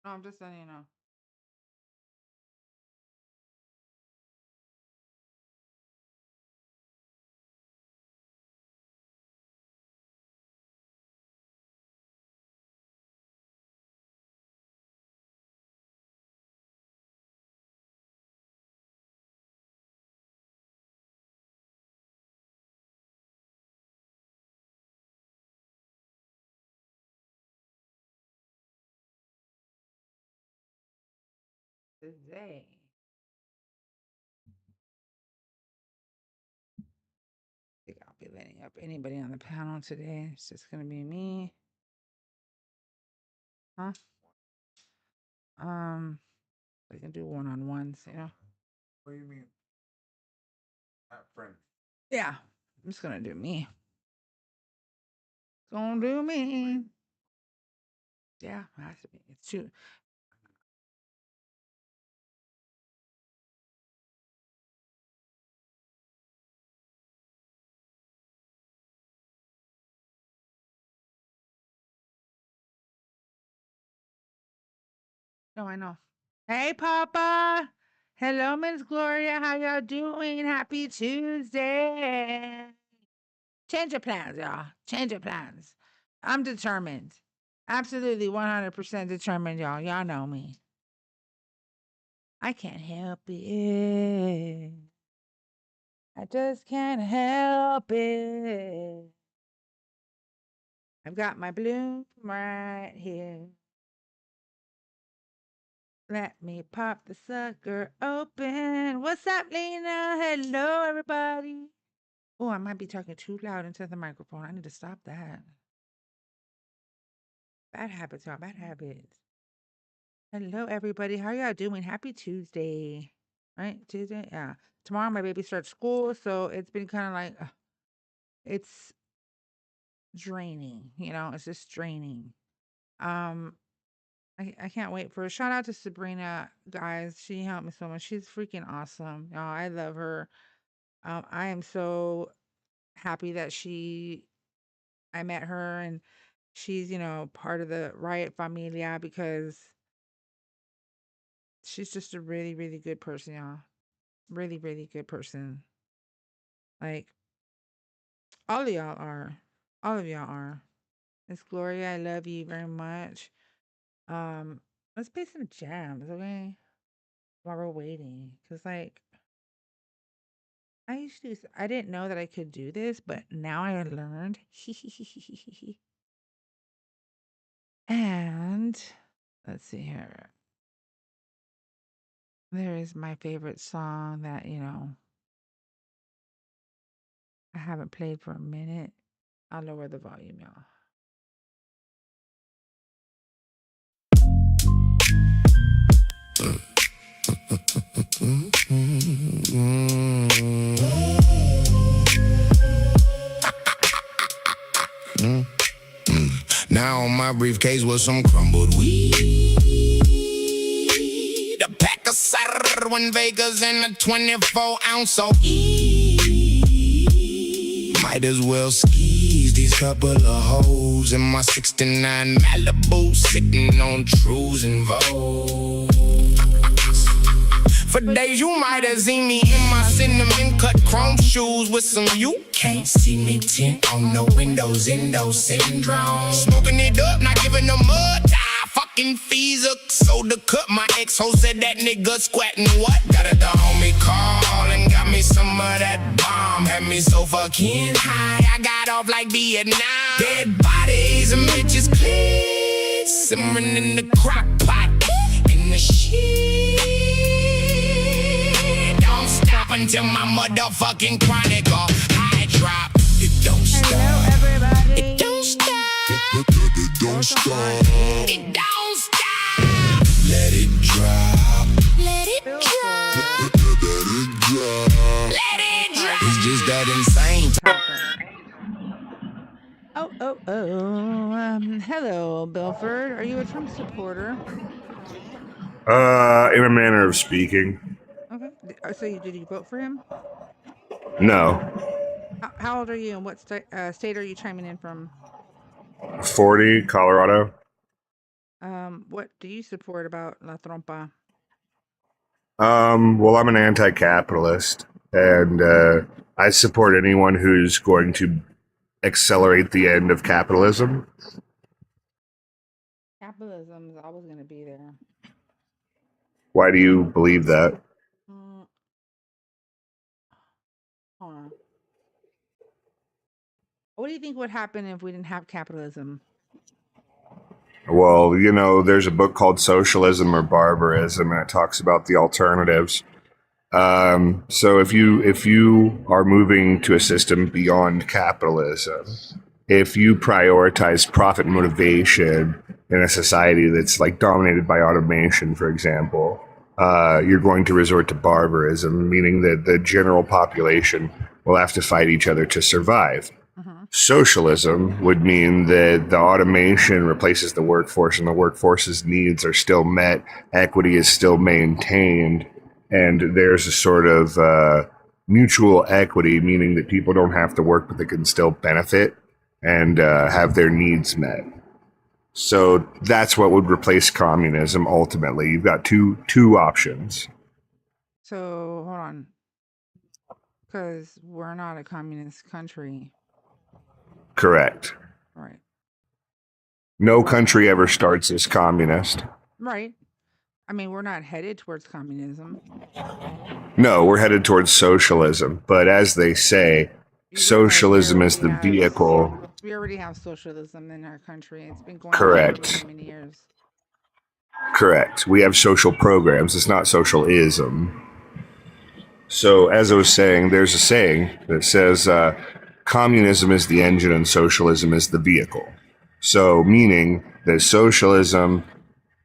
No, I'm just letting you know. Today. I think I'll be letting up anybody on the panel today. It's just gonna be me. Huh? I can do one-on-ones, you know. What do you mean? Not friend. Yeah, I'm just gonna do me. Gonna do me. Yeah, it has to be. It's too. No, I know. Hey, Papa. Hello, Miss Gloria. How y'all doing? Happy Tuesday. Change your plans, y'all. Change your plans. I'm determined. Absolutely 100% determined, y'all. Y'all know me. I can't help it. I just can't help it. I've got my bloom right here. Let me pop the sucker open. What's up, Lena? Hello, everybody. Oh, I might be talking too loud into the microphone. I need to stop that. Bad habits, y'all. Bad habits. Hello, everybody. How y'all doing? Happy Tuesday. Right? Tuesday? Yeah. Tomorrow, my baby starts school, so it's been kind of like, it's draining. You know, it's just draining. I can't wait for a shout out to Sabrina, guys. She helped me so much. She's freaking awesome. Y'all, I love her. I am so happy that I met her and she's, part of the Riot Familia because she's just a really, really good person, y'all. Really, really good person. Like, all of y'all are. All of y'all are. Miss Gloria, I love you very much. Um, let's play some jams, okay? While we're waiting. Cause like I didn't know that I could do this, but now I learned. And let's see here. There is my favorite song that, I haven't played for a minute. I'll lower the volume, y'all. Now on my briefcase was some crumbled weed, a pack of cider, 1 Vegas, and a 24-ounce. So might as well skis these couple of hoes in my 69 Malibu, sitting on trues and Vogue. For days you might have seen me in my cinnamon cut chrome shoes with some you can't see me tint on no windows, endo syndrome. Smoking it up, not giving them mud tie, fucking fees up. So to cut my ex-ho said that nigga squatting what? Got it the homie call and got me some of that bomb. Had me so fucking high, I got off like Vietnam. Dead bodies and bitches clean, simmering in the crock pot, in the shit. Until my motherfucking chronic or high drop. It don't stop. Hello, everybody. It don't stop. It don't stop. It don't stop. Let it drop. Let it drop. Let it drop. Let it drop. It's just that insane. Hello, Belford. Are you a Trump supporter? In a manner of speaking. Okay. So did you vote for him? No. How old are you, and what state are you chiming in from? 40, Colorado. What do you support about La Trompa? Well, I'm an anti-capitalist, and I support anyone who's going to accelerate the end of capitalism. Capitalism is always going to be there. Why do you believe that? Mm, hold on. What do you think would happen if we didn't have capitalism? Well, there's a book called Socialism or Barbarism, and it talks about the alternatives. So if you are moving to a system beyond capitalism, if you prioritize profit motivation in a society that's like dominated by automation, for example, you're going to resort to barbarism, meaning that the general population will have to fight each other to survive. Socialism would mean that the automation replaces the workforce and the workforce's needs are still met, equity is still maintained, and there's a sort of mutual equity, meaning that people don't have to work, but they can still benefit and have their needs met. So that's what would replace communism ultimately. You've got two options. So hold on, because we're not a communist country, Correct. right? No country ever starts as communist. Right. I mean, we're not headed towards communism. No, we're headed towards socialism. But as they say, socialism is the vehicle. We already have socialism in our country. It's been going Correct. on for many years. Correct. We have social programs. It's not socialism. So as I was saying, there's a saying that says communism is the engine and socialism is the vehicle. So meaning that socialism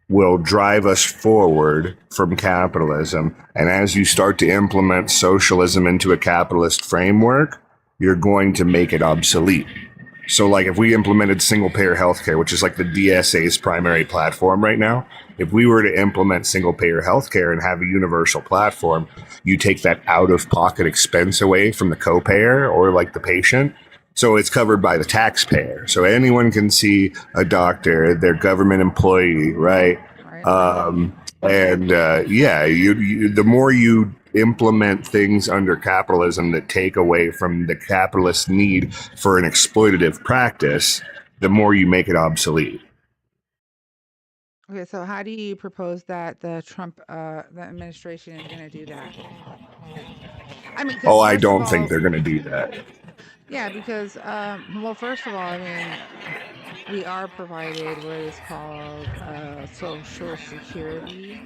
will drive us forward from capitalism. And as you start to implement socialism into a capitalist framework, you're going to make it obsolete. So like if we implemented single payer healthcare, which is like the DSA's primary platform right now, if we were to implement single payer healthcare and have a universal platform, you take that out of pocket expense away from the co-payer or like the patient. So it's covered by the taxpayer. So anyone can see a doctor, their government employee, right? The more you implement things under capitalism that take away from the capitalist need for an exploitative practice, the more you make it obsolete. Okay, so how do you propose that the Trump the administration is going to do that? I mean, I don't think they're going to do that. Yeah, because well, first of all, I mean, we are provided what is called Social Security.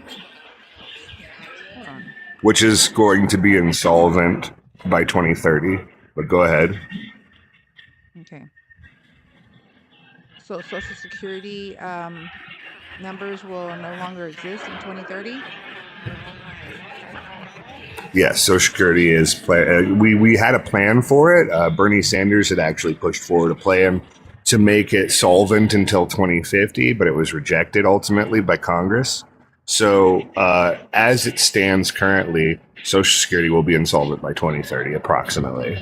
Hold on. Which is going to be insolvent by 2030. But go ahead. Okay. So Social Security numbers will no longer exist in 2030? Yes, Social Security is we had a plan for it. Bernie Sanders had actually pushed forward a plan to make it solvent until 2050, but it was rejected ultimately by Congress. So as it stands currently, Social Security will be insolvent by 2030 approximately.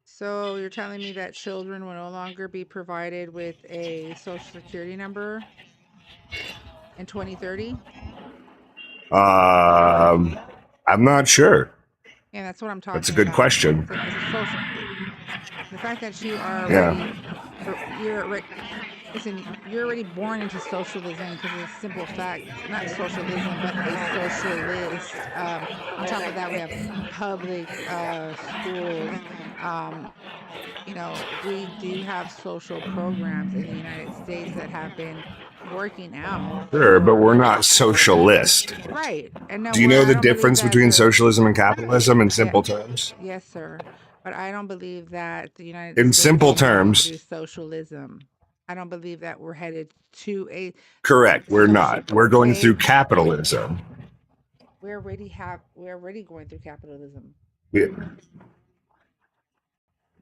So you're telling me that children will no longer be provided with a Social Security number in 2030? I'm not sure. Yeah, that's what I'm talking about. That's a good question. The fact that you are you're already born into socialism because of the simple fact, not socialism, but a socialist. On top of that, we have public schools. We do have social programs in the United States that have been working out. Sure, but we're not socialist. Right. And no, do you know the difference between socialism and capitalism in simple terms? Yes, sir. But I don't believe that the United In States simple is terms, socialism. I don't believe that we're headed to a correct. We're not. We're going through capitalism. We're already going through capitalism. Yeah.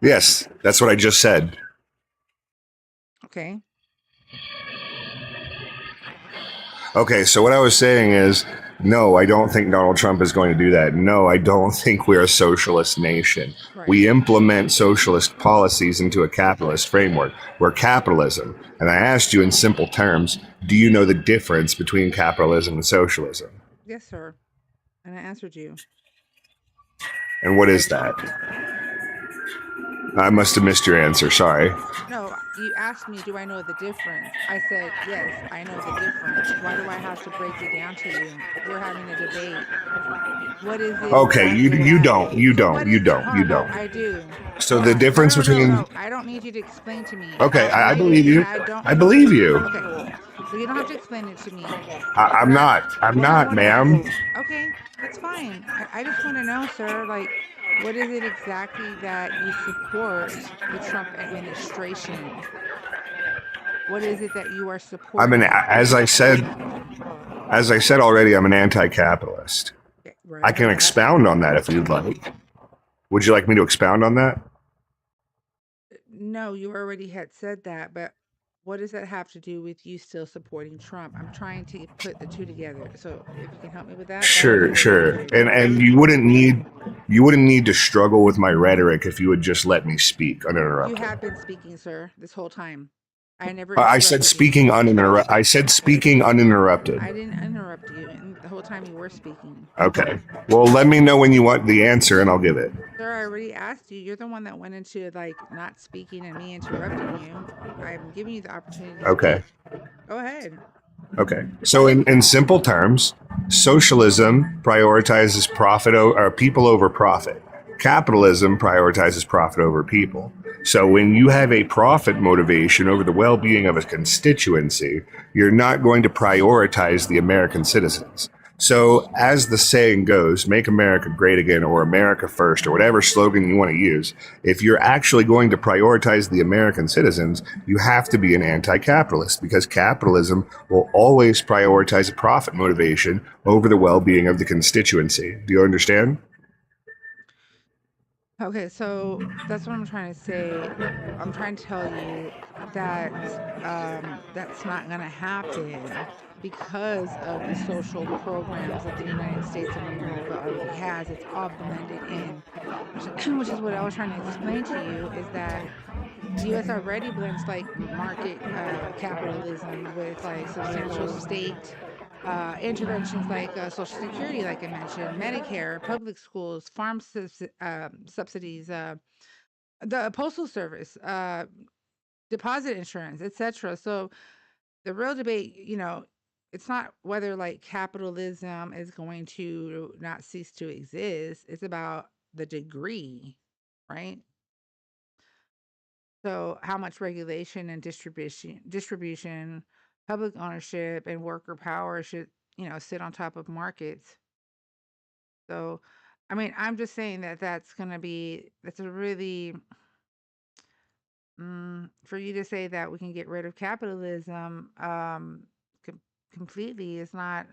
Yes, that's what I just said. Okay. Okay, so what I was saying is No, I don't think Donald Trump is going to do that. No, I don't think we're a socialist nation. Right. We implement socialist policies into a capitalist framework. We're capitalism. And I asked you in simple terms, do you know the difference between capitalism and socialism? Yes, sir. And I answered you. And what is that? I must have missed your answer. Sorry. No, you asked me, do I know the difference? I said, yes, I know the difference. Why do I have to break it down to you? We're having a debate. What is it? Okay, you don't. I do. So the difference between... No, I don't need you to explain to me. Okay, I believe you. I believe you. Okay, so you don't have to explain it to me. I'm not, ma'am. Okay, that's fine. I just want to know, sir, like, what is it exactly that you support the Trump administration? What is it that you are supporting? As I said already, I'm an anti-capitalist. Right. I can expound on that if you'd like. Would you like me to expound on that? No, you already had said that, but what does that have to do with you still supporting Trump? I'm trying to put the two together. So if you can help me with that. Sure. And you wouldn't need to struggle with my rhetoric if you would just let me speak uninterrupted. You have been speaking, sir, this whole time. I said speaking uninterrupted. I said speaking uninterrupted. I didn't interrupt you, and the whole time you were speaking. Okay. Well, let me know when you want the answer, and I'll give it. Sir, I already asked you. You're the one that went into like not speaking and me interrupting you. I'm giving you the opportunity. Okay. Go ahead. Okay. So in simple terms, socialism prioritizes profit or people over profit. Capitalism prioritizes profit over people. So when you have a profit motivation over the well-being of a constituency, you're not going to prioritize the American citizens. So as the saying goes, make America great again, or America first, or whatever slogan you want to use, if you're actually going to prioritize the American citizens, you have to be an anti-capitalist, because capitalism will always prioritize a profit motivation over the well-being of the constituency. Do you understand? Okay, so that's what I'm trying to say. I'm trying to tell you that that's not going to happen because of the social programs that the United States of America already has. It's all blended in, which is what I was trying to explain to you, is that the U.S. already blends like market capitalism with like substantial state interventions like Social Security, like I mentioned, Medicare, public schools, farm subsidies, the Postal Service, deposit insurance, etc. So the real debate, it's not whether like capitalism is going to not cease to exist. It's about the degree, right? So how much regulation and distribution, public ownership, and worker power should, sit on top of markets. So, I mean, I'm just saying that that's a really, for you to say that we can get rid of capitalism completely is not,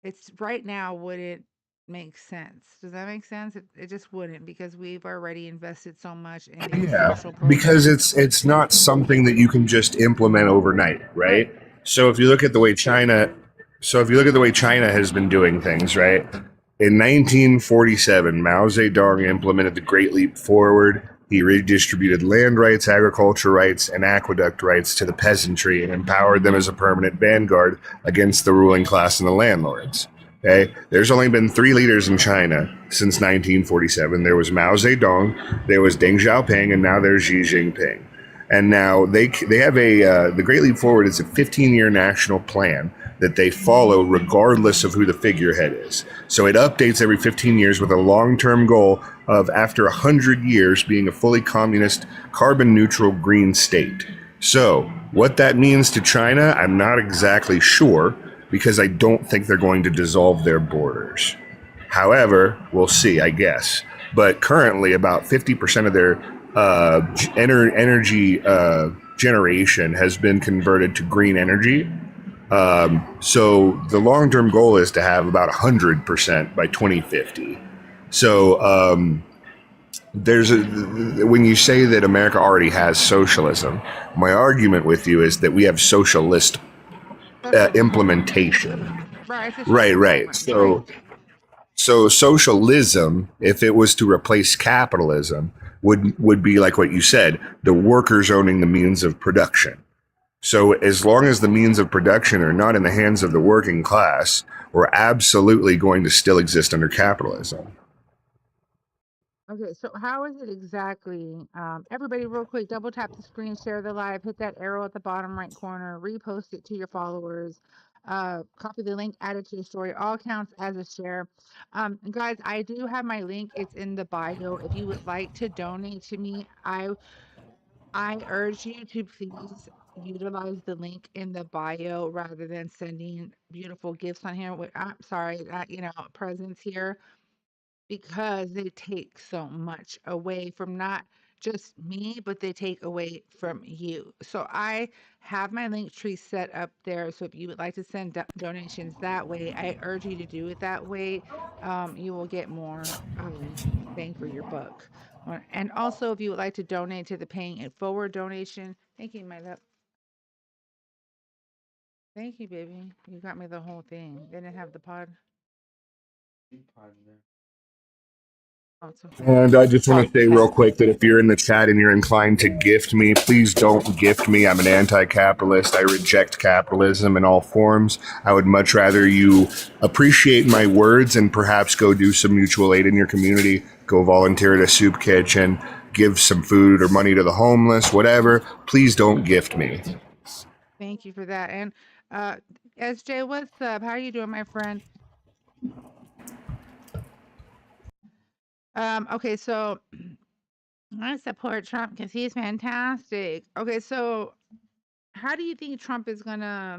it's right now wouldn't make sense. Does that make sense? It just wouldn't, because we've already invested so much in these social programs. Because it's not something that you can just implement overnight, right? So if you look at the way China has been doing things, right? In 1947, Mao Zedong implemented the Great Leap Forward. He redistributed land rights, agriculture rights, and aqueduct rights to the peasantry and empowered them as a permanent vanguard against the ruling class and the landlords. Okay, there's only been 3 leaders in China since 1947. There was Mao Zedong, there was Deng Xiaoping, and now there's Xi Jinping. And now they have the Great Leap Forward is a 15-year national plan that they follow regardless of who the figurehead is. So it updates every 15 years with a long-term goal of, after 100 years, being a fully communist, carbon-neutral green state. So what that means to China, I'm not exactly sure, because I don't think they're going to dissolve their borders. However, we'll see, I guess. But currently, about 50% of their energy generation has been converted to green energy. So the long-term goal is to have about 100% by 2050. So when you say that America already has socialism, my argument with you is that we have socialist implementation. Right, it's a Right, shifting right. moment. Right. So socialism, if it was to replace capitalism, would be like what you said, the workers owning the means of production. So as long as the means of production are not in the hands of the working class, we're absolutely going to still exist under capitalism. Okay, so how is it exactly? Everybody, real quick, double tap the screen, share the live, hit that arrow at the bottom right corner, repost it to your followers, copy the link, add it to your story. All counts as a share. Guys, I do have my link. It's in the bio. If you would like to donate to me, I urge you to please utilize the link in the bio rather than sending beautiful gifts on here. I'm sorry, presents here, because they take so much away from not just me, but they take away from you. So I have my link tree set up there. So if you would like to send donations that way, I urge you to do it that way. You will get more bang for your buck. And also, if you would like to donate to the Paying It Forward donation, thank you, my love. Thank you, baby. You got me the whole thing. They didn't have the pod. Oh, it's okay. And I just want to say real quick that if you're in the chat and you're inclined to gift me, please don't gift me. I'm an anti-capitalist. I reject capitalism in all forms. I would much rather you appreciate my words and perhaps go do some mutual aid in your community, go volunteer at a soup kitchen, give some food or money to the homeless, whatever. Please don't gift me. Thank you for that. And SJ, what's up? How are you doing, my friend? Okay, so I support Trump because he's fantastic. Okay, so how do you think Trump is gonna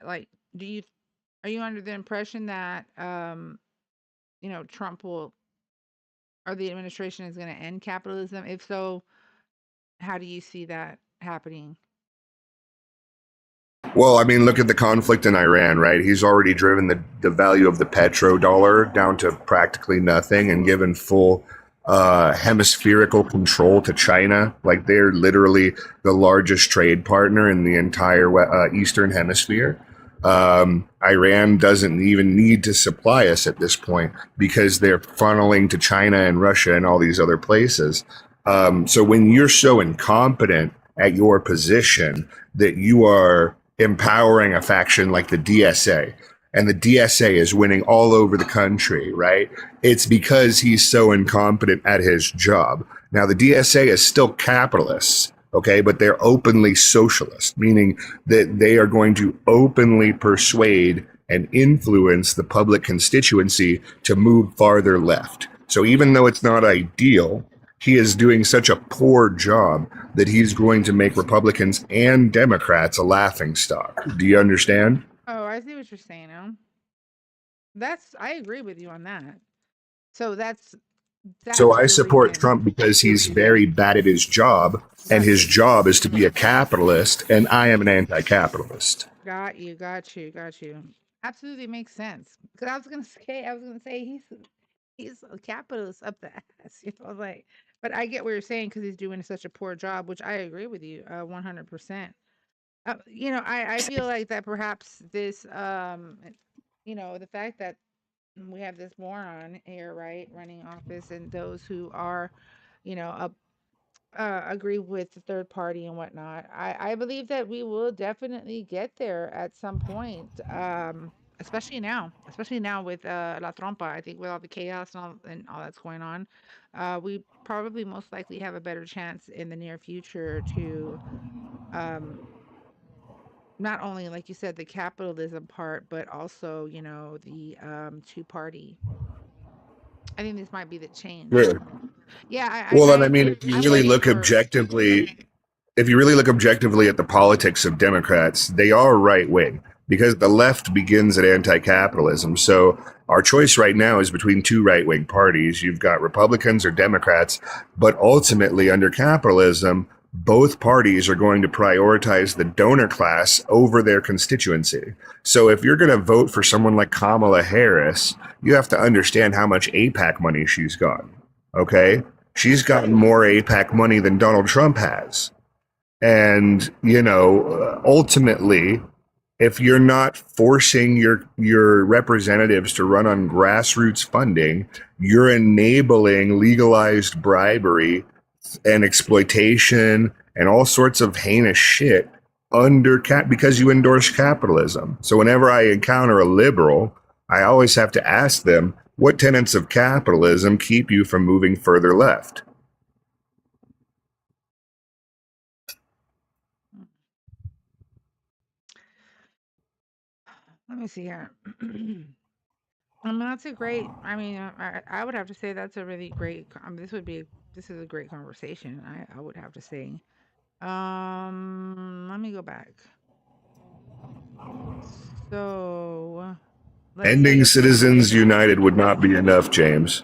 are you under the impression that Trump will, or the administration is gonna end capitalism? If so, how do you see that happening? Well, I mean, look at the conflict in Iran, right? He's already driven the value of the petrodollar down to practically nothing and given full hemispherical control to China. Like, they're literally the largest trade partner in the entire Eastern Hemisphere. Iran doesn't even need to supply us at this point because they're funneling to China and Russia and all these other places. So when you're so incompetent at your position that you are empowering a faction like the DSA, and the DSA is winning all over the country, right? It's because he's so incompetent at his job. Now, the DSA is still capitalists, okay, but they're openly socialist, meaning that they are going to openly persuade and influence the public constituency to move farther left. So even though it's not ideal, he is doing such a poor job that he's going to make Republicans and Democrats a laughingstock. Do you understand? Oh, I see what you're saying now. I agree with you on that. So So I the support reason. Trump because he's very bad at his job, and his job is to be a capitalist, and I am an anti-capitalist. Got you. Absolutely makes sense. Because I was gonna say he's a capitalist up the ass. But I get what you're saying because he's doing such a poor job, which I agree with you 100%. I feel like that perhaps this, the fact that we have this moron here, right, running office, and those who are, agree with the third party and whatnot. I believe that we will definitely get there at some point. Especially now with La Trompa. I think with all the chaos and all that's going on, we probably most likely have a better chance in the near future to not only, like you said, the capitalism part, but also, the two party. I think this might be the change. Yeah. Yeah, Well, I and I mean, agree. if you I'm really waiting look for. objectively, at the politics of Democrats, they are right wing because the left begins at anti-capitalism. So our choice right now is between two right wing parties. You've got Republicans or Democrats, but ultimately under capitalism, both parties are going to prioritize the donor class over their constituency. So if you're going to vote for someone like Kamala Harris, you have to understand how much AIPAC money she's gotten. Okay? She's gotten more AIPAC money than Donald Trump has. And, ultimately, if you're not forcing your representatives to run on grassroots funding, you're enabling legalized bribery and exploitation and all sorts of heinous shit because you endorse capitalism. So whenever I encounter a liberal, I always have to ask them, what tenets of capitalism keep you from moving further left? Let me see here. I mean, that's a great. I mean, I would have to say that's a really great. This is a great conversation. I would have to say. Let me go back. So let's Ending say Citizens United would not be enough, James.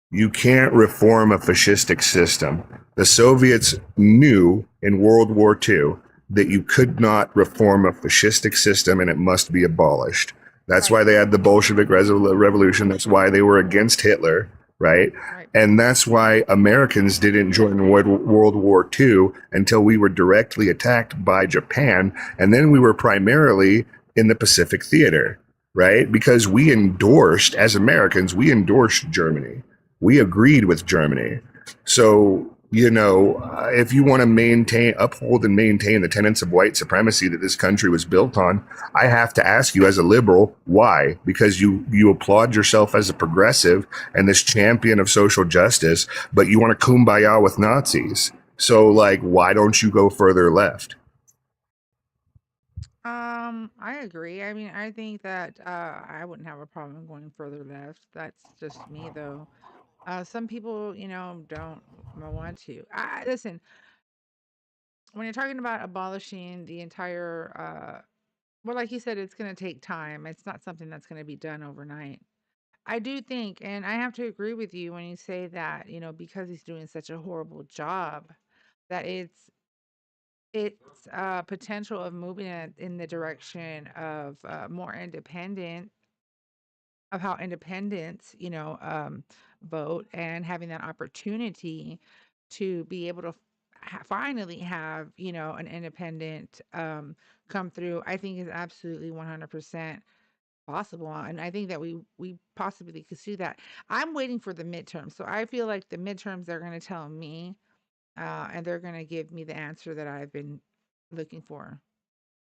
You can't reform a fascistic system. The Soviets knew in World War II that you could not reform a fascistic system and it must be abolished. That's why they had the Bolshevik Revolution. That's why they were against Hitler, right? And that's why Americans didn't join World War II until we were directly attacked by Japan. And then we were primarily in the Pacific Theater, right? Because we endorsed, as Americans, we endorsed Germany. We agreed with Germany. So, if you want to uphold and maintain the tenets of white supremacy that this country was built on, I have to ask you as a liberal, why? Because you applaud yourself as a progressive and this champion of social justice, but you want to kumbaya with Nazis. So, why don't you go further left? I agree. I mean, I think that I wouldn't have a problem going further left. That's just me, though. Some people, don't want to. Listen, when you're talking about abolishing the entire, well, like you said, it's going to take time. It's not something that's going to be done overnight. I do think, and I have to agree with you when you say that, because he's doing such a horrible job, that it's potential of moving it in the direction of more independent, of how independents, vote and having that opportunity to be able to finally have, an independent come through, I think is absolutely 100% possible. And I think that we possibly could see that. I'm waiting for the midterms. So I feel like the midterms are going to tell me and they're going to give me the answer that I've been looking for.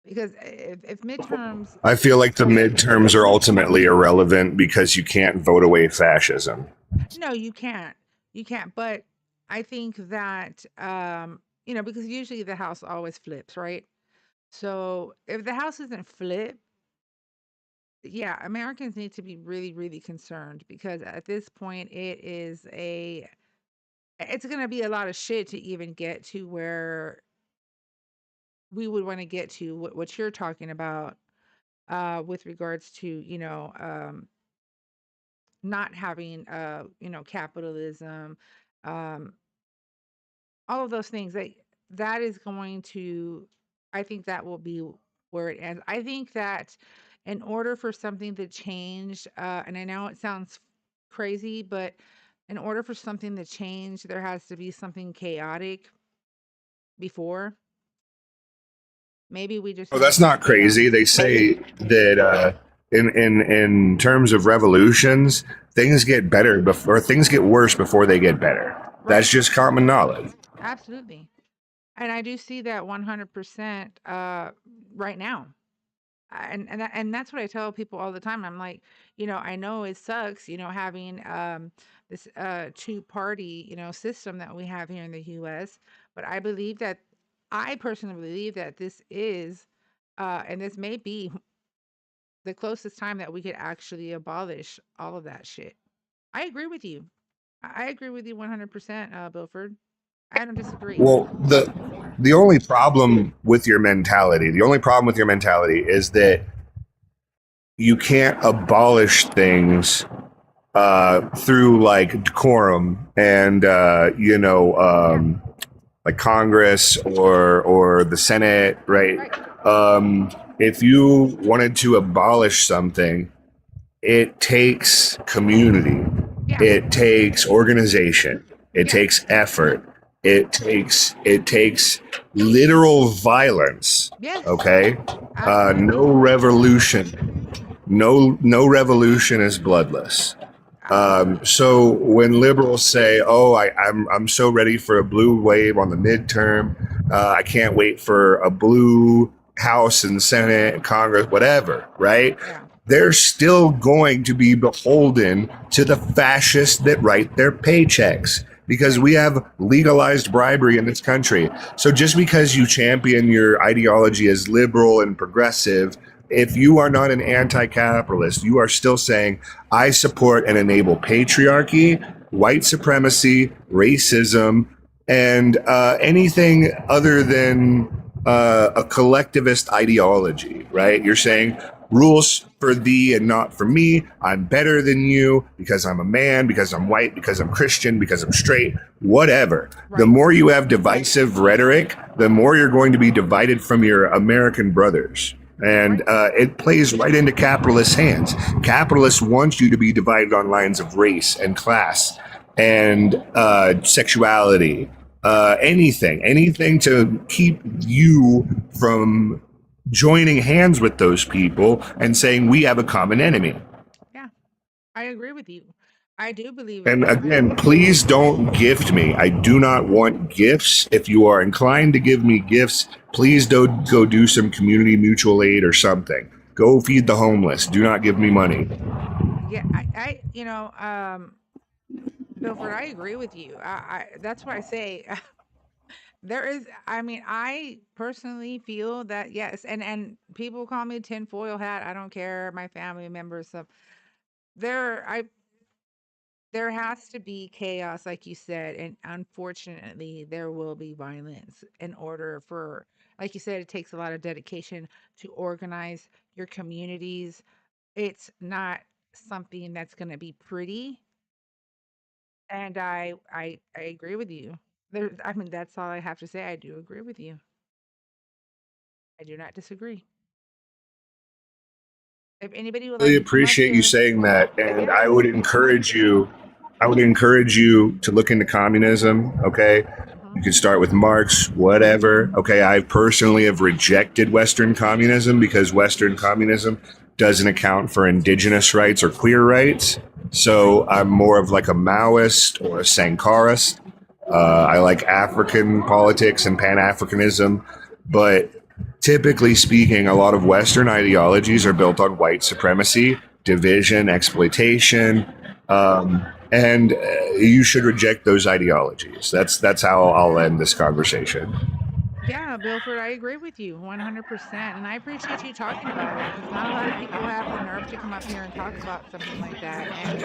Because if midterms, I feel like the midterms are ultimately irrelevant because you can't vote away fascism. no, you can't. You can't. But I think that, because usually the house always flips, right? So if the house isn't flipped, yeah, Americans need to be really, really concerned because at this point it's going to be a lot of shit to even get to where we would want to get to what you're talking about with regards to, not having, capitalism, um, all of those things that is going to, I think that will be where it ends. I think that in order for something to change, and I know it sounds crazy, but in order for something to change, there has to be something chaotic before. Maybe we just Oh, need, that's not crazy. They say that in terms of revolutions, things get better before things get worse before they get better. That's just common knowledge. absolutely. And I do see that 100% right now. And that's what I tell people all the time. I'm like, I know it sucks, having this two-party, system that we have here in the US, but I personally believe that this is and this may be the closest time that we could actually abolish all of that shit. I agree with you. I agree with you 100%, Bilford. I don't disagree. Well, the only problem with your mentality, is that you can't abolish things through decorum and like Congress or the Senate, right? If you wanted to abolish something, it takes community, Yeah. it takes organization, it Yeah. takes effort. it takes literal violence. Yes, Okay, no absolutely. revolution. No revolution is bloodless. Absolutely. So when liberals say, "Oh, I'm so ready for a blue wave on the midterm. I can't wait for a blue House and Senate and Congress, whatever," right? Yeah. They're still going to be beholden to the fascists that write their paychecks because Right. we have legalized bribery in this country. So just because you champion your ideology as liberal and progressive, if you are not an anti-capitalist, you are still saying, I support and enable patriarchy, white supremacy, racism, and anything other than a collectivist ideology, right? You're saying rules for thee and not for me. I'm better than you because I'm a man, because I'm white, because I'm Christian, because I'm straight, whatever. The Right. more you have divisive rhetoric, the more you're going to be divided from your American brothers. And Right. it plays right into capitalist hands. Capitalists want you to be divided on lines of race and class and sexuality, anything to keep you from joining hands with those people and saying we have a common enemy. Yeah. I agree with you. I do believe And it. again, please don't gift me. I do not want gifts. If you are inclined to give me gifts, please don't go do some community mutual aid or something. Go feed the homeless. Do not give me money. Yeah, Bilford, I agree with you. That's why I say there is. I mean, I personally feel that yes, and people call me tinfoil hat. I don't care. My family members, so there, I there has to be chaos, like you said, and unfortunately, there will be violence in order for, like you said, it takes a lot of dedication to organize your communities. It's not something that's going to be pretty. And I agree with you. I mean, that's all I have to say. I do agree with you. I do not disagree. If anybody would Really like to come up appreciate you here, saying that. And yeah. I would encourage you to look into communism. Okay. Hmm. You could start with Marx, whatever. Okay. I personally have rejected Western communism because Western communism doesn't account for indigenous rights or queer rights. Right. So I'm more of like a Maoist or a Sankarist. I like African politics and Pan Africanism, but typically speaking, a lot of Western ideologies are built on white supremacy, division, exploitation, and you should reject those ideologies. That's how I'll end this conversation. Yeah, Bilford, I agree with you 100%. And I appreciate you talking about it because not a lot of people have the nerve to come up here and talk about something like that. And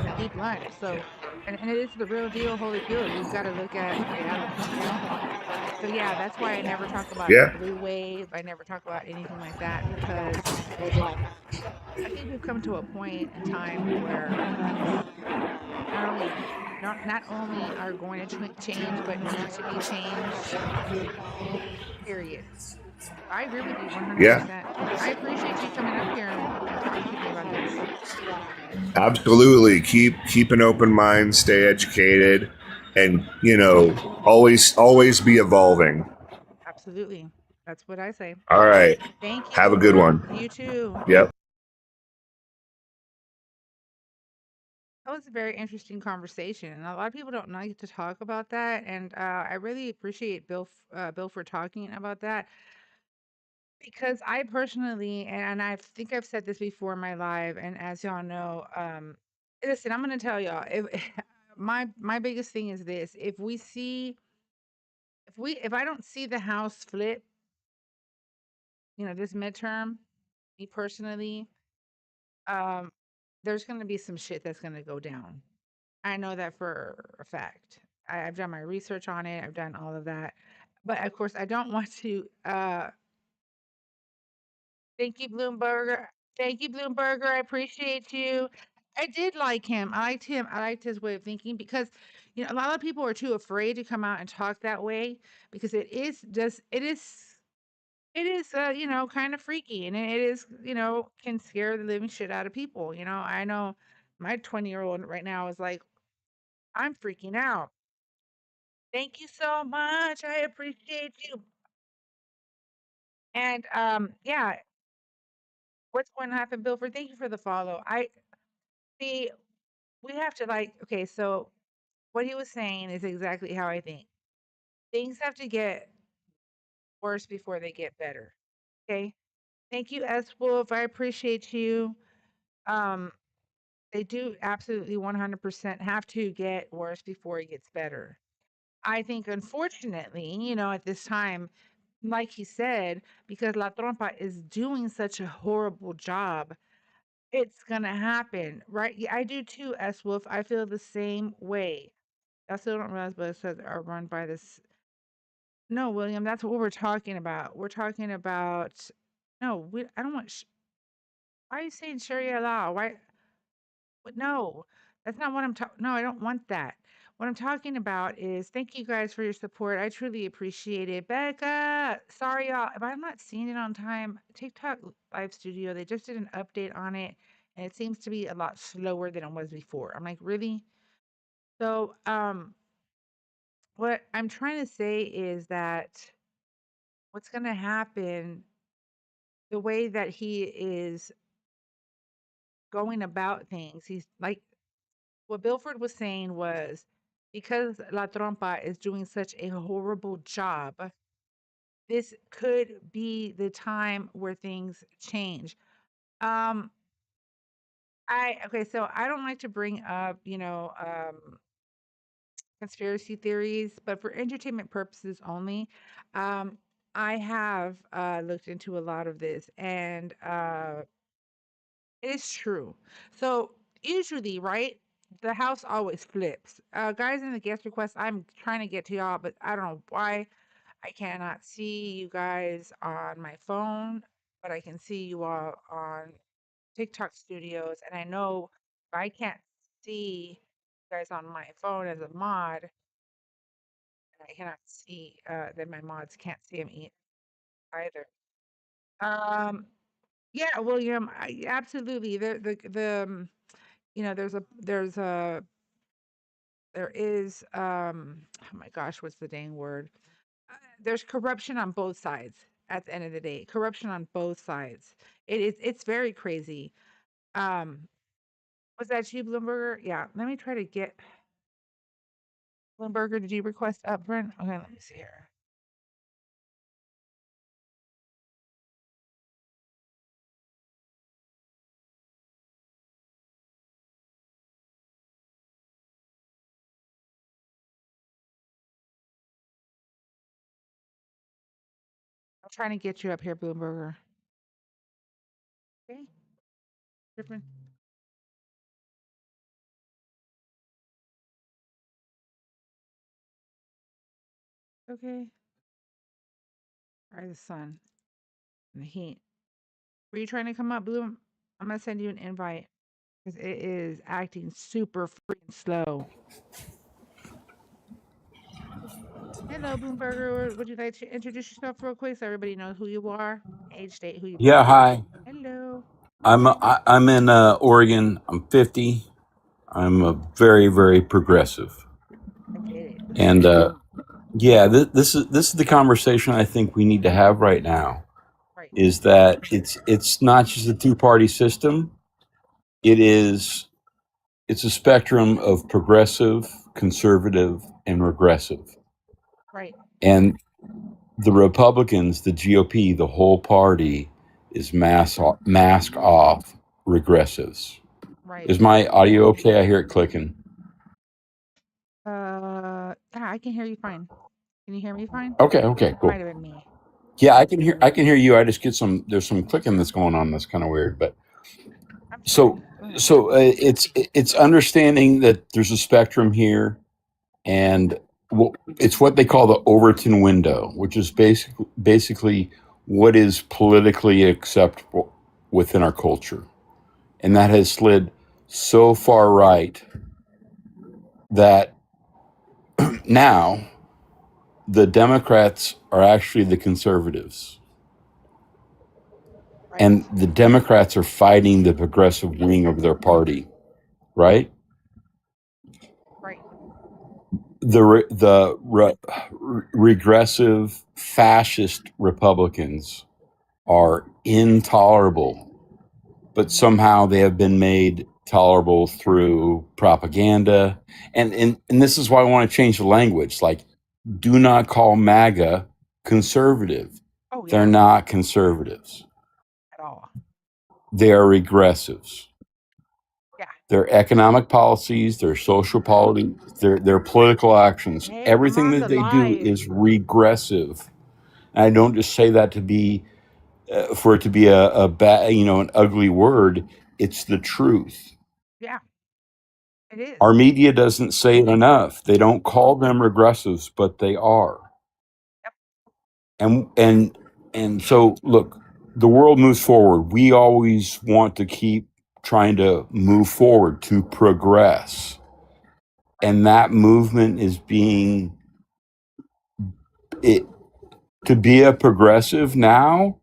to be blunt, so, and it is the real deal, Holyfield. We've got to look at reality. So yeah, that's why I never talk about the Yeah. blue wave. I never talk about anything like that because I think we've come to a point in time where not only not only are going to change, but need to be changed. Period. I agree with you Yeah. 100%. I appreciate you coming up here and talking to me about this. Absolutely. Keep an open mind, stay educated, and always be evolving. Absolutely. That's what I say. All right. Thank you, Have a good Bilford. one. You too. Yep. That was a very interesting conversation. And a lot of people don't like to talk about that. And I really appreciate Bill for talking about that because I personally, and I think I've said this before in my live, and as y'all know, listen, I'm going to tell y'all, if, my biggest thing is this: if I don't see the house flip, this midterm, me personally, um, there's going to be some shit that's going to go down. I know that for a fact. I've done my research on it. I've done all of that. But of course, I don't want to. Thank you, Bloomberger. Thank you, Bloomberger. I appreciate you. I did like him. I liked him. I liked his way of thinking because, a lot of people are too afraid to come out and talk that way because it is kind of freaky and it is, can scare the living shit out of people. I know my 20-year-old right now is like, I'm freaking out. Thank you so much. I appreciate you. And yeah, what's going to happen, Bilford? Thank you for the follow. I see we have to like okay, so what he was saying is exactly how I think. Things have to get worse before they get better. Okay. Thank you, S Wolf. I appreciate you. Um, they do absolutely 100% have to get worse before it gets better. I think, unfortunately, at this time, like he said, because La Trompa is doing such a horrible job, it's going to happen, right? Yeah, I do too, S Wolf. I feel the same way. I still don't realize, but it says are run by this. No, William, that's what we're talking about. We're talking about. No, I don't want. Why are you saying Sharia law? Why? No, that's not what I'm talking. No, I don't want that. What I'm talking about is thank you guys for your support. I truly appreciate it. Becca, sorry y'all, if I'm not seeing it on time, TikTok Live Studio, they just did an update on it and it seems to be a lot slower than it was before. I'm like, really? So, what I'm trying to say is that what's going to happen, the way that he is going about things, he's like what Bilford was saying was because La Trompa is doing such a horrible job, this could be the time where things change. Um, okay, so I don't like to bring up, conspiracy theories, but for entertainment purposes only, um, I have looked into a lot of this, and it is true. So usually, right? The house always flips. Guys in the guest request, I'm trying to get to y'all, but I don't know why I cannot see you guys on my phone, but I can see you all on TikTok studios. And I know if I can't see you guys on my phone as a mod, and I cannot see that my mods can't see them either. Um, yeah, William, absolutely. There is oh my gosh, what's the dang word? There's corruption on both sides at the end of the day. Corruption on both sides. It's very crazy. Um was that you, Bloomberger? Yeah. Let me try to get Bloomberger. Did you request upfront? Okay, let me see here. I'm trying to get you up here, Bloomberger. Okay. Different. Okay. All right, the sun and the heat. Were you trying to come up, Bloom? I'm gonna send you an invite because it is acting super freaking slow. Hello, Bloomberger. Would you like to introduce yourself real quick so everybody knows who you are, age, date, who you vote Yeah, for? hi. Hello. I'm in Oregon. I'm 50. I'm a very progressive, I get it. and yeah, this is the conversation I think we need to have right now. Right, Is that it's not just a two-party system. It's a spectrum of progressive, conservative, and regressive. right, And the Republicans, the GOP, the whole party is mask off regressives. right. Is my audio okay? I hear it clicking. Yeah, I can hear you fine. Can you hear me fine? Okay, It cool. might have been me. Yeah, I can hear you. I just get there's some clicking that's going on that's kind of weird. But I'm sorry. so Go ahead. so it's understanding that there's a spectrum here, and it's what they call the Overton window, which is basically what is politically acceptable within our culture, and that has slid so far right that now the Democrats are actually the conservatives, Right, and the Democrats are fighting the progressive wing of their party, right? right. regressive fascist Republicans are intolerable, but Yep. somehow they have been made tolerable through propaganda. And this is why I want to change the language. Like, do not call MAGA conservative. Oh They're yeah, not conservatives. at all. They are regressives. Yeah. Their economic policies, their social policy, their political actions, Hey, I'm everything on that the they do live. is regressive. And I don't just say that to be for it to be a bad, an ugly word. It's the truth. Yeah, it is. Our media doesn't say it enough. They don't call them regressives, but they are. Yep. And so look, the world moves forward. We always want to keep trying to move forward, to progress. And that movement is being it to be a progressive now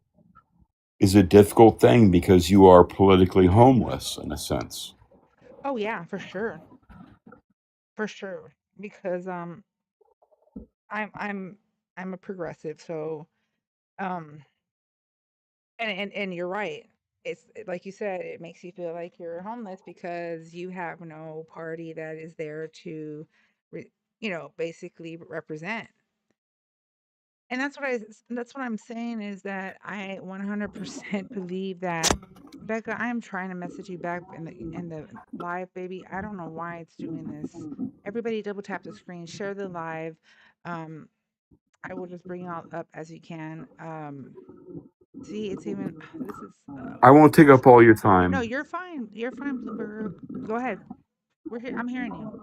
is a difficult thing because you are politically homeless in a sense. Oh yeah, for sure. For sure. Because I'm a progressive, so um and you're right. Like you said, it makes you feel like you're homeless because you have no party that is there to basically represent. And that's what I'm saying is that I 100% believe that Becca, I am trying to message you back in the live, baby. I don't know why it's doing this. Everybody double tap the screen, share the live. Um, I will just bring y'all up as you can. See, it's even this is I won't take up all your no, time. you're fine. You're fine, Bloomberg. Go ahead. We're here. I'm hearing you.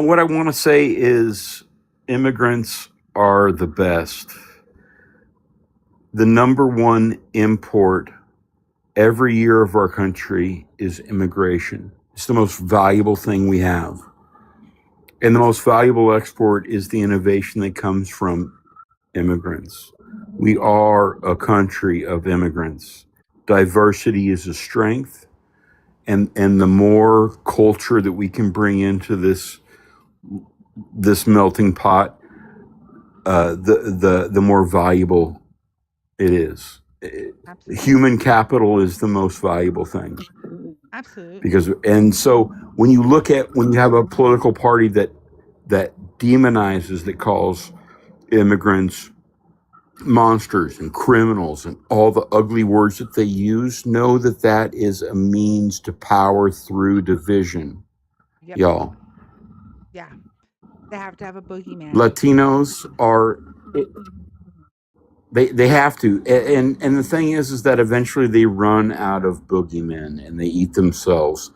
What I want to say is immigrants are the best. The number one import every year of our country is immigration. It's the most valuable thing we have. And the most valuable export is the innovation that comes from immigrants. We are a country of immigrants. Diversity is a strength. And the more culture that we can bring into this melting pot, the more valuable it is. Absolutely. Human capital is the most valuable thing Absolutely. and so when you have a political party that demonizes, that calls immigrants monsters and criminals and all the ugly words that they use, know that that is a means to power through division, Yep. y'all. Yeah. They have to have a boogeyman. Latinos are they have to, and the thing is that eventually they run out of boogeymen and they eat themselves.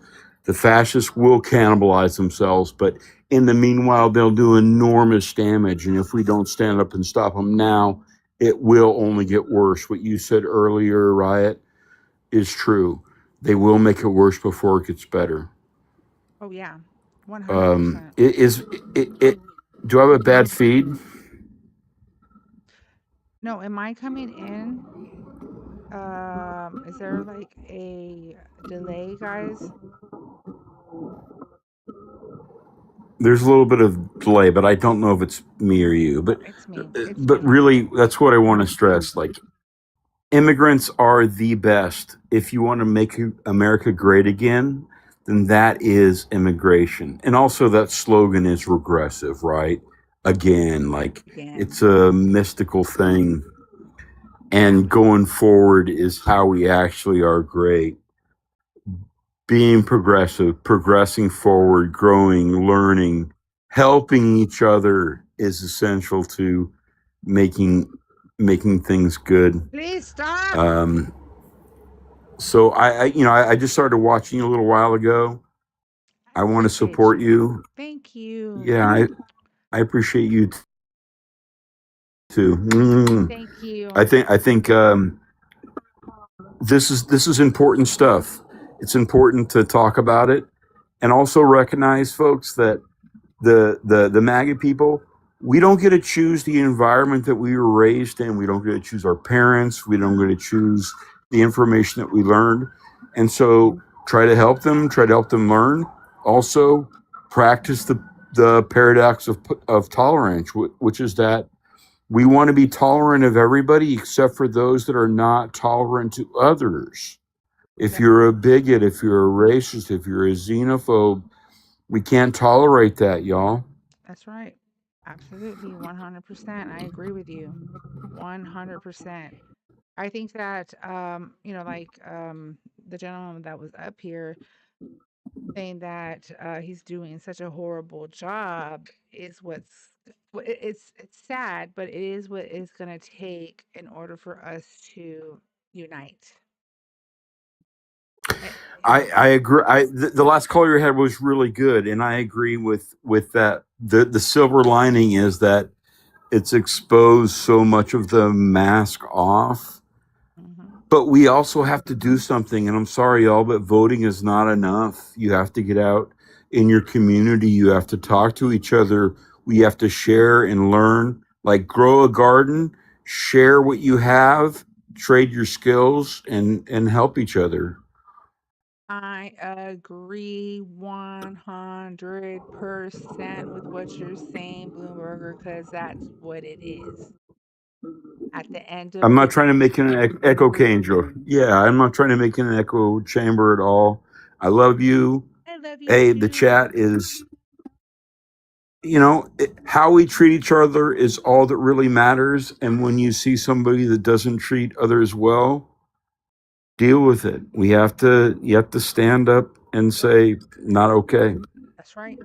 The fascists will cannibalize themselves, but in the meanwhile they'll do enormous damage, and if we don't stand up and stop them now, it will only get worse. What you said earlier, Riot, is true. They will make it worse before it gets better. Oh yeah. 100%. It do I have a bad feed? No, am I coming in? Is there like a delay, guys? There's a little bit of delay, but I don't know if it's me or you. But It's me. It's but me. really, that's what I want to stress. Like, immigrants are the best. If you want to make America great again, then that is immigration. And also, that slogan is regressive, right? Again, like, Again. it's a mystical thing. And going forward is how we actually are great. Being progressive, progressing forward, growing, learning, helping each other is essential to making things good. Please stop. So I just started watching you a little while ago. I want to appreciate support you. Thank you. Yeah, I appreciate you too. Thank you. I think this is important stuff. It's important to talk about it, and also recognize, folks, that the MAGA people, we don't get to choose the environment that we were raised in. We don't get to choose our parents. We don't get to choose the information that we learned. And so try to help them, learn. Also, practice the paradox of tolerance, which is that we want to be tolerant of everybody except for those that are not tolerant to others. If you're a bigot, if you're a racist, if you're a xenophobe, we can't tolerate that, y'all. That's right. Absolutely. 100%. I agree with you. 100%. I think that, the gentleman that was up here saying that he's doing such a horrible job is it's sad, but it is what it's going to take in order for us to unite. I agree. The last call you had was really good, and I agree with that. The silver lining is that it's exposed so much of the mask off. But we also have to do something, and I'm sorry, y'all, but voting is not enough. You have to get out in your community. You have to talk to each other. We have to share and learn, like grow a garden, share what you have, trade your skills, and help each other. I agree 100% with what you're saying, Bloomberger, because that's what it is. At the end of I'm the not trying to make an echo chamber. Yeah, I'm not trying to make an echo chamber at all. I love you. I love you Hey, too. the chat is, how we treat each other is all that really matters. And when you see somebody that doesn't treat others well, deal with it. You have to stand up and say, not okay. That's right.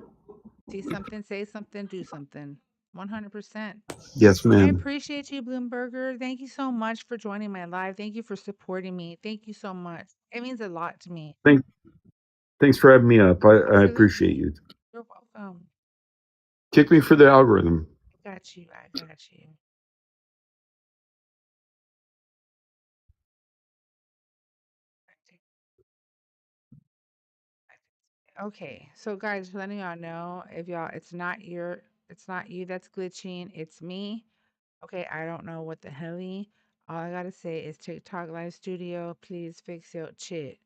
See something, say something, do something. 100%. Yes, I ma'am. appreciate you, Bloomberger. Thank you so much for joining my live. Thank you for supporting me. Thank you so much. It means a lot to me. Thanks for having me up. I appreciate you. You're welcome. Kick me for the algorithm. I got you. I got you. Okay, so guys, letting y'all know, if y'all, it's not you that's glitching, it's me. Okay, I don't know what the helly. All I gotta say is TikTok Live Studio, please fix your shit.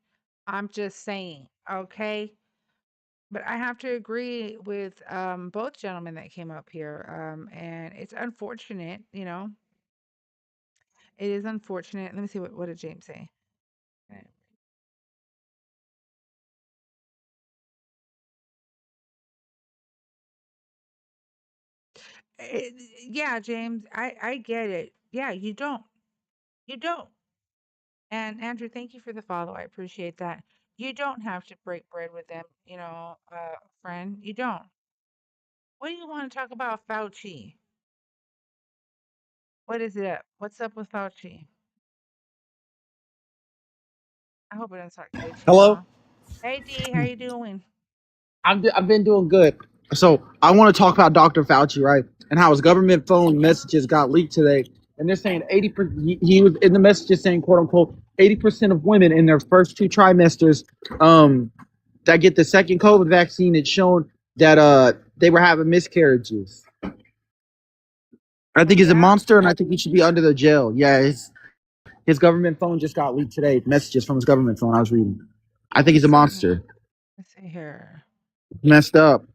I'm just saying, okay? But I have to agree with both gentlemen that came up here. And it's unfortunate, It is unfortunate. Let me see what did James say? Yeah, James, I get it. Yeah, you don't. You don't. And Andrew, thank you for the follow. I appreciate that. You don't have to break bread with them, friend. You don't. What do you want to talk about Fauci? What is it up? What's up with Fauci? I hope it doesn't start glitching, Hello, y'all. Hey D, how you doing? I've been doing good. So I want to talk about Dr. Fauci, right? And how his government phone messages got leaked today. And they're saying 80%. He was in the messages saying, "quote unquote," 80% of women in their first two trimesters, that get the second COVID vaccine, it's shown that they were having miscarriages. I think he's a monster, and I think he should be under the jail. Yeah, his government phone just got leaked today. Messages from his government phone I was reading. I think he's a monster. Let's see here. Messed up.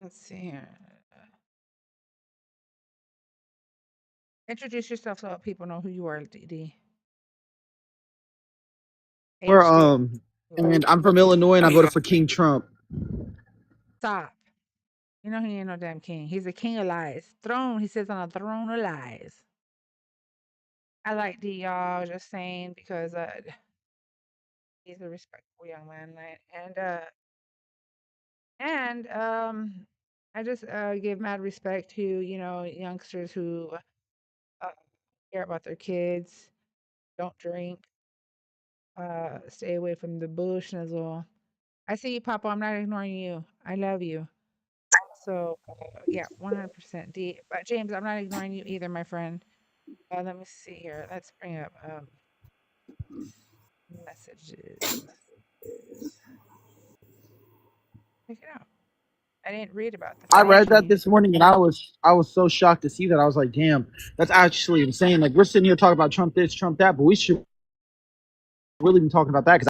Let's see here. Introduce yourself so people know who you are, D. Or and I'm from Illinois, and I voted for King Trump. Stop. You know he ain't no damn king. He's a king of lies. He sits on a throne of lies. I like D, y'all, just saying, because he's a respectful young man, and I just give mad respect to youngsters who care about their kids, don't drink, stay away from the bush nizzle. I see you, Papa. I'm not ignoring you. I love you. So yeah, 100% D. But James, I'm not ignoring you either, my friend. Let me see here. Let's bring up messages. Check it out. I didn't read about the I read that Fauci. this morning, and I was so shocked to see that. I was like, "Damn, that's actually insane!" Like, we're sitting here talking about Trump this, Trump that, but we should really be talking about that because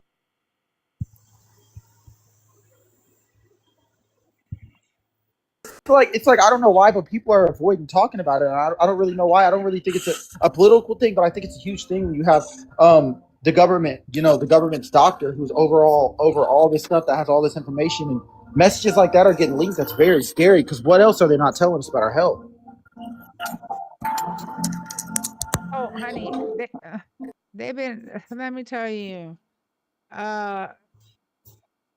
it's like I don't know why, but people are avoiding talking about it. And I don't really know why. I don't really think it's a political thing, but I think it's a huge thing when you have the government, the government's doctor who's over all this stuff that has all this information, and messages like that are getting leaked. That's very scary because what else are they not telling us about our health? Oh, honey, they've been. Let me tell you.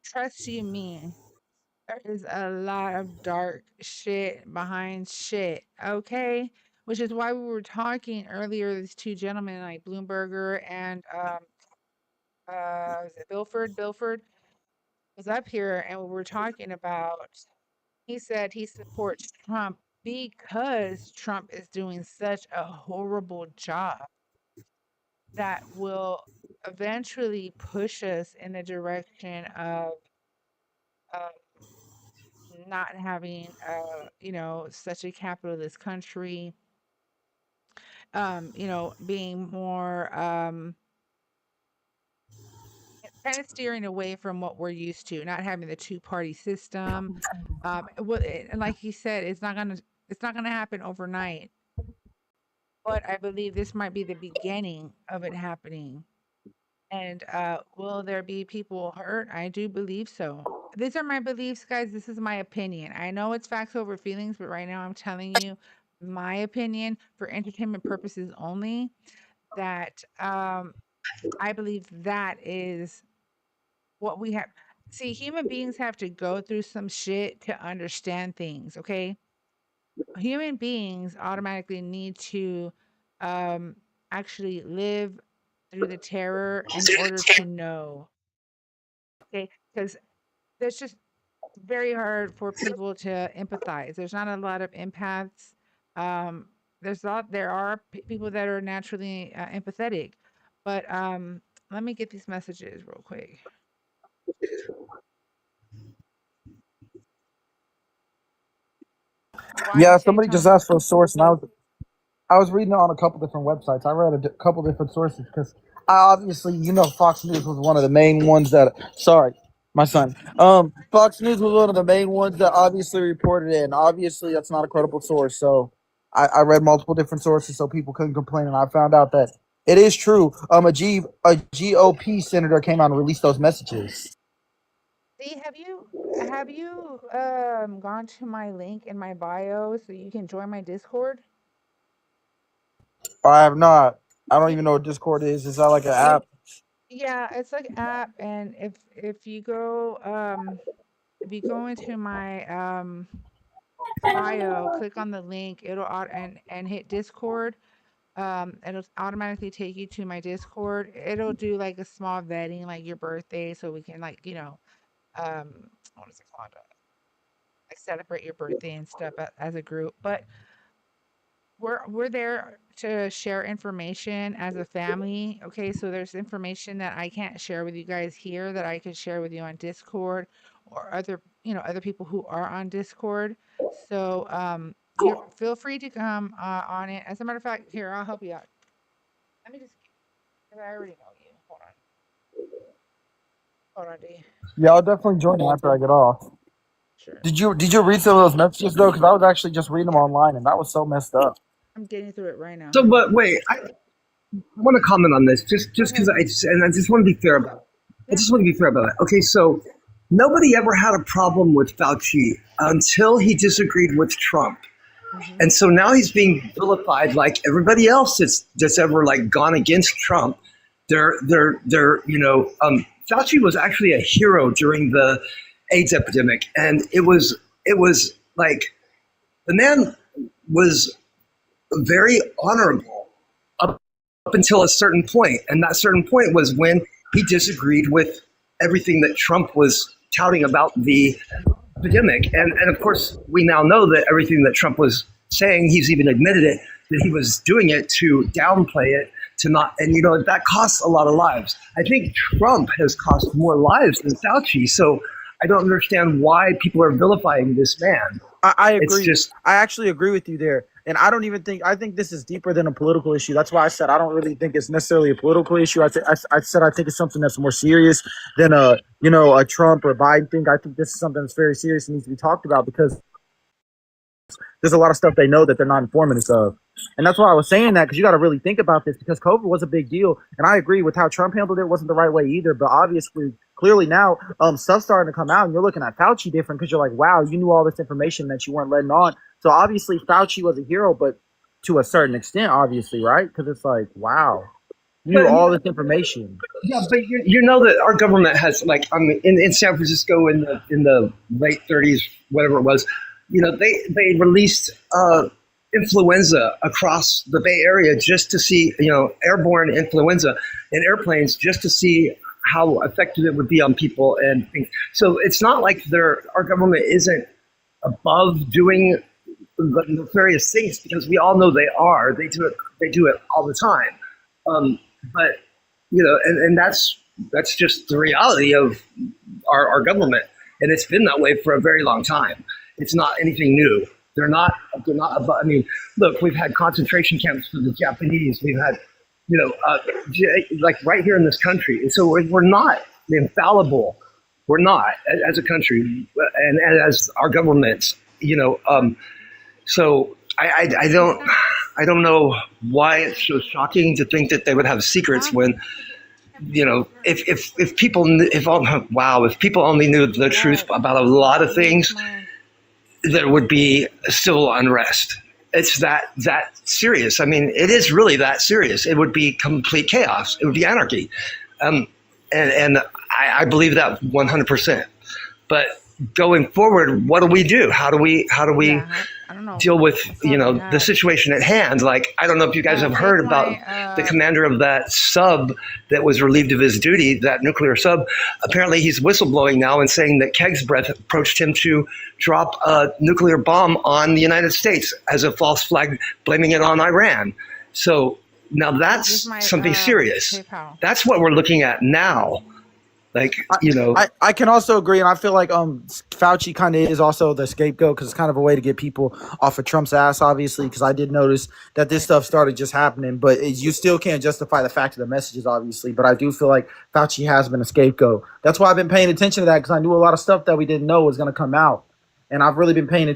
Trust you me. There is a lot of dark shit behind shit. Okay, which is why we were talking earlier. These two gentlemen, like Bloomberger and was it Bilford? Bilford was up here, and we were talking about. He said he supports Trump because Trump is doing such a horrible job that will eventually push us in the direction of not having such a capitalist country, being more kind of steering away from what we're used to, not having the two-party system. And like he said, it's not gonna happen overnight, but I believe this might be the beginning of it happening. And will there be people hurt? I do believe so. These are my beliefs, guys. This is my opinion. I know it's facts over feelings, but right now I'm telling you my opinion for entertainment purposes only. That I believe that is what we have. See, human beings have to go through some shit to understand things, okay? Human beings automatically need to actually live through the terror in order to know, okay? Because there's just very hard for people to empathize. There's not a lot of empaths. Um, there are people that are naturally empathetic, but let me get these messages real quick. Yeah, somebody just asked for a source, and I was reading it on a couple different websites. I read a couple different sources because obviously, Fox News was one of the main ones that. Sorry, my son. Fox News was one of the main ones that obviously reported it, and obviously that's not a credible source. So I read multiple different sources so people couldn't complain, and I found out that it is true. A GOP senator came out and released those messages. See, have you gone to my link in my bio so you can join my Discord? I have not. I don't even know what Discord is. Is that like an app? Yeah, it's like an app, and if you go into my bio, click on the link, and hit Discord. It'll automatically take you to my Discord. It'll do like a small vetting, like your birthday, so we can what is it called? Like celebrate your birthday and stuff as a group. But we're there to share information as a family. Okay, so there's information that I can't share with you guys here that I could share with you on Discord or other people who are on Discord. So you feel free to come on it. As a matter of fact, here, I'll help you out. Let me just, because I already know you. Hold on, D. Yeah, I'll definitely join you after I get off. Sure. Did you read some of those messages though? Because I was actually just reading them online, and that was so messed up. I'm getting through it right now. So, but wait, I want to comment on this just because I just want to be fair about it. I just want to be fair about it. Okay, so nobody ever had a problem with Fauci until he disagreed with Trump. Mm-hmm. And so now he's being vilified like everybody else that's ever like gone against Trump. Fauci was actually a hero during the AIDS epidemic, and it was like the man was very honorable up until a certain point, and that certain point was when he disagreed with everything that Trump was touting about the epidemic, and of course we now know that everything that Trump was saying, he's even admitted it, that he was doing it to downplay it, to not, and that costs a lot of lives. I think Trump has cost more lives than Fauci, so I don't understand why people are vilifying this man. I agree. I actually agree with you there. And I don't even think, I think this is deeper than a political issue. That's why I said I don't really think it's necessarily a political issue. I said I think it's something that's more serious than a Trump or Biden thing. I think this is something that's very serious and needs to be talked about because there's a lot of stuff they know that they're not informing us of. And that's why I was saying that, because you got to really think about this, because COVID was a big deal. And I agree with how Trump handled it wasn't the right way either. But obviously, clearly now, stuff's starting to come out and you're looking at Fauci different because you're like, wow, you knew all this information that you weren't letting on. So obviously Fauci was a hero, but to a certain extent, obviously, right? Because it's like, wow, you knew all this information. Yeah, but you know that our government has, like, in San Francisco in the late 30s, whatever it was, they released influenza across the Bay Area just to see, airborne influenza in airplanes just to see how effective it would be on people and things. So it's not like our government isn't above doing nefarious things, because we all know they are. They do it all the time. But and that's just the reality of our government, and it's been that way for a very long time. It's not anything new. They're not above. I mean, look, we've had concentration camps for the Japanese. We've had, like right here in this country. And so we're not infallible. We're not as a country and as our governments, so I don't know why it's so shocking to think that they would have secrets when, if people only knew the truth about a lot of things, there would be civil unrest. It's that serious. I mean, it is really that serious. It would be complete chaos. It would be anarchy. And I believe that 100%. But going forward, what do we do? How do we deal with the situation at hand? Like, I don't know if you guys have heard about the commander of that sub that was relieved of his duty, that nuclear sub. Apparently he's whistleblowing now and saying that Keg's Breath approached him to drop a nuclear bomb on the United States as a false flag, blaming it on Iran. So now that's something serious. PayPal. That's what we're looking at now. Like, I can also agree, and I feel like Fauci kind of is also the scapegoat, because it's kind of a way to get people off of Trump's ass, obviously, because I did notice that this stuff started just happening, but you still can't justify the fact of the messages, obviously, but I do feel like Fauci has been a scapegoat. That's why I've been paying attention to that, because I knew a lot of stuff that we didn't know was going to come out, and I've really been paying attention.